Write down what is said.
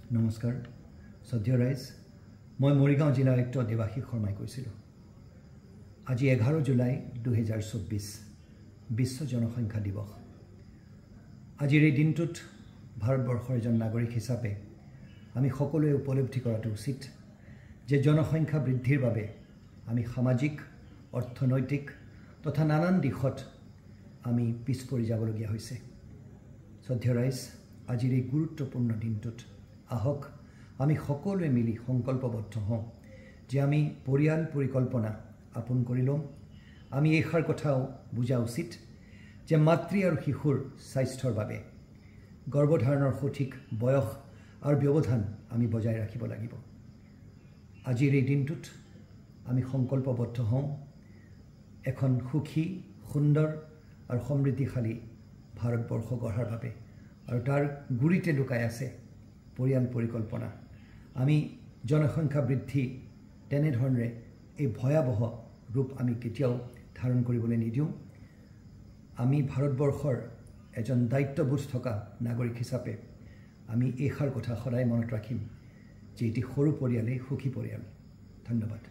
নমস্কাৰ শ্ৰদ্ধেয় ৰাইজ মই মৰিগাঁও জিলা আয়ুক্ত দেৱাশীষ শৰ্মাই কৈছিলোঁ আজি 11 জুলাই 2024 বিশ্ব জনসংখ্যা দিৱস আজিৰ এই দিনটোত ভাৰতবৰ্ষৰ এজন নাগৰিক হিচাপে আমি সকলোৱে উপলব্ধি কৰাটো উচিত যে জনসংখ্যা বৃদ্ধিৰ বাবে আমি সামাজিক অৰ্থনৈতিক তথা নানান দিশত আমি পিছ পৰি যাবলগীয়া হৈছে শ্ৰদ্ধেয় ৰাইজ আজিৰ এই গুৰুত্বপূৰ্ণ দিনটোত আহক আমি সকলোৱে মিলি সংকল্পবদ্ধ হওঁ যে আমি পৰিয়াল পৰিকল্পনা আপোন কৰি ল'ম আমি এইষাৰ কথাও বুজা উচিত যে মাতৃ আৰু শিশুৰ স্বাস্থ্যৰ বাবে গৰ্ভধাৰণৰ সঠিক বয়স আৰু ব্যৱধান আমি বজাই ৰাখিব লাগিব আজিৰ এই দিনটোত আমি সংকল্পবদ্ধ হওঁ এখন সুখী সুন্দৰ আৰু সমৃদ্ধিশালী ভাৰতবৰ্ষ গঢ়াৰ বাবে আৰু তাৰ গুৰিতে লুকাই আছে পৰিয়াল পৰিকল্পনা আমি জনসংখ্যা বৃদ্ধি তেনেধৰণে এই ভয়াবহ ৰূপ আমি কেতিয়াও ধাৰণ কৰিবলৈ নিদিওঁ আমি ভাৰতবৰ্ষৰ এজন দায়িত্ববোধ থকা নাগৰিক হিচাপে আমি এইষাৰ কথা সদায় মনত ৰাখিম যে এটি সৰু পৰিয়ালেই সুখী পৰিয়াল ধন্যবাদ